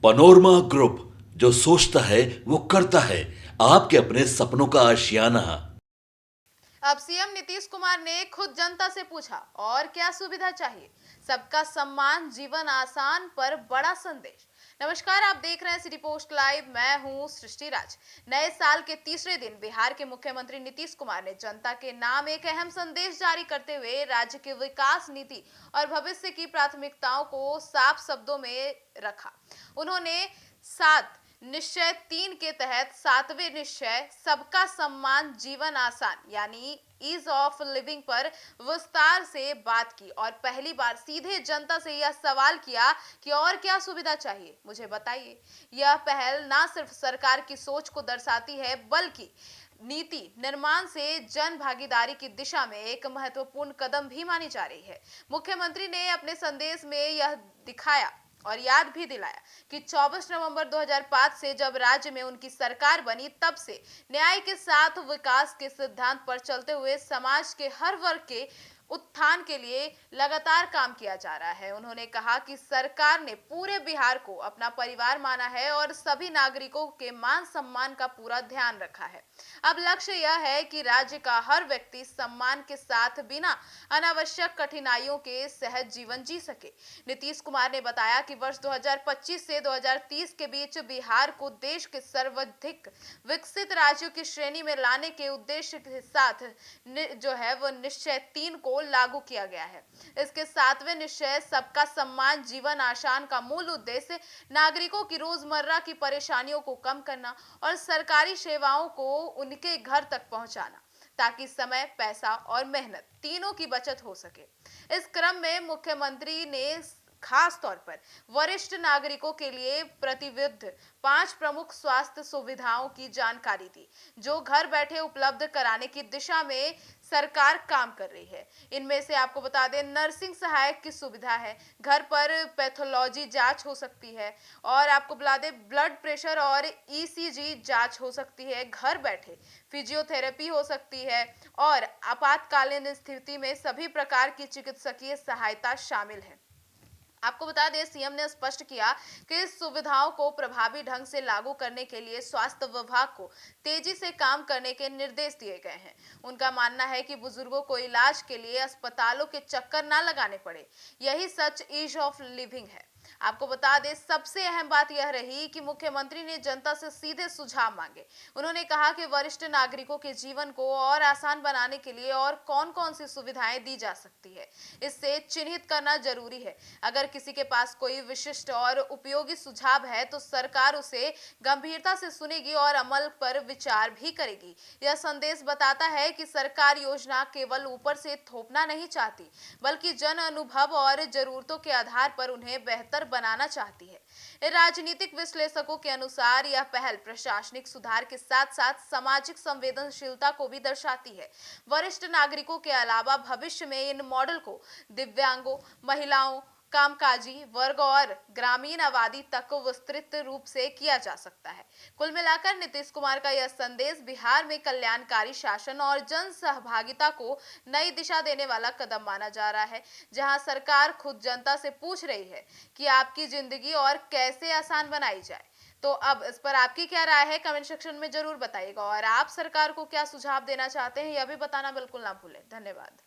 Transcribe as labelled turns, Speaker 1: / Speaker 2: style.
Speaker 1: Panorama group, जो सोचता है वो करता है। आपके अपने सपनों का आशियाना।
Speaker 2: अब सीएम नीतीश कुमार ने खुद जनता से पूछा और क्या सुविधा चाहिए। सबका सम्मान, जीवन आसान पर बड़ा संदेश। नमस्कार, आप देख रहे हैं सिटी पोस्ट लाइव। मैं हूं सृष्टि राज। नए साल के तीसरे दिन बिहार के मुख्यमंत्री नीतीश कुमार ने जनता के नाम एक अहम संदेश जारी करते हुए राज्य की विकास नीति और भविष्य की प्राथमिकताओं को साफ शब्दों में रखा। उन्होंने 7 निश्चय 3 के तहत 7वें निश्चय सबका सम्मान जीवन आसान यानी ईज ऑफ लिविंग पर विस्तार से बात की और पहली बार सीधे जनता से यह सवाल किया कि और क्या सुविधा चाहिए, मुझे बताइए। यह पहल न सिर्फ सरकार की सोच को दर्शाती है, बल्कि नीति निर्माण से जन भागीदारी की दिशा में एक महत्वपूर्ण कदम भी मानी जा रही है। मुख्यमंत्री ने अपने संदेश में यह दिखाया और याद भी दिलाया कि 24 नवंबर 2005 से जब राज्य में उनकी सरकार बनी, तब से न्याय के साथ विकास के सिद्धांत पर चलते हुए समाज के हर वर्ग के उत्थान के लिए लगातार काम किया जा रहा है। उन्होंने कहा कि सरकार ने पूरे बिहार को अपना परिवार माना है और सभी नागरिकों के मान सम्मान का पूरा ध्यान रखा है। अब लक्ष्य यह है कि राज्य का हर व्यक्ति सम्मान के साथ बिना अनावश्यक कठिनाइयों के सहज जीवन जी सके। नीतीश कुमार ने बताया कि वर्ष 2025 से 2030 के बीच बिहार को देश के सर्वाधिक विकसित राज्यों की श्रेणी में लाने के उद्देश्य के साथ जो है वो निश्चय 3 को लागू किया गया है। इसके 7वें निश्चय सबका सम्मान जीवन आसान का मूल उद्देश्य नागरिकों की रोजमर्रा की परेशानियों को कम करना और सरकारी सेवाओं को उनके घर तक पहुंचाना, ताकि समय, पैसा और मेहनत तीनों की बचत हो सके। इस क्रम में मुख्यमंत्री ने खास तौर पर वरिष्ठ नागरिकों के लिए प्रतिविध 5 प्रमुख स्वास्थ्य सुविधाओं की जानकारी दी, जो घर बैठे उपलब्ध कराने की दिशा में सरकार काम कर रही है। इनमें से आपको बता दें, नर्सिंग सहायक की सुविधा है, घर पर पैथोलॉजी जांच हो सकती है, और आपको बता दें ब्लड प्रेशर और ईसीजी जांच हो सकती है घर बैठे, फिजियोथेरेपी हो सकती है, और आपातकालीन स्थिति में सभी प्रकार की चिकित्सकीय सहायता शामिल है। आपको बता दें, सीएम ने स्पष्ट किया कि इस सुविधाओं को प्रभावी ढंग से लागू करने के लिए स्वास्थ्य विभाग को तेजी से काम करने के निर्देश दिए गए हैं। उनका मानना है कि बुजुर्गों को इलाज के लिए अस्पतालों के चक्कर ना लगाने पड़े। यही सच ईज ऑफ लिविंग है। आपको बता दें, सबसे अहम बात यह रही कि मुख्यमंत्री ने जनता से सीधे सुझाव मांगे। उन्होंने कहा कि वरिष्ठ नागरिकों के जीवन को और आसान बनाने के लिए और कौन कौन सी सुविधाएं दी जा सकती है, इससे चिन्हित करना जरूरी है। अगर किसी के पास कोई विशिष्ट और उपयोगी सुझाव है तो सरकार उसे गंभीरता से सुनेगी और अमल पर विचार भी करेगी। यह संदेश बताता है कि सरकार योजना केवल ऊपर से थोपना नहीं चाहती, बल्कि जन अनुभव और जरूरतों के आधार पर उन्हें बेहतर बनाना चाहती है। राजनीतिक विश्लेषकों के अनुसार यह पहल प्रशासनिक सुधार के साथ साथ सामाजिक संवेदनशीलता को भी दर्शाती है। वरिष्ठ नागरिकों के अलावा भविष्य में इन मॉडल को दिव्यांगों, महिलाओं, कामकाजी वर्ग और ग्रामीण आबादी तक विस्तृत रूप से किया जा सकता है। कुल मिलाकर नीतीश कुमार का यह संदेश बिहार में कल्याणकारी शासन और जन सहभागिता को नई दिशा देने वाला कदम माना जा रहा है, जहां सरकार खुद जनता से पूछ रही है कि आपकी जिंदगी और कैसे आसान बनाई जाए। तो अब इस पर आपकी क्या राय है, कमेंट सेक्शन में जरूर बताइएगा, और आप सरकार को क्या सुझाव देना चाहते हैं यह भी बताना बिल्कुल ना भूलें। धन्यवाद।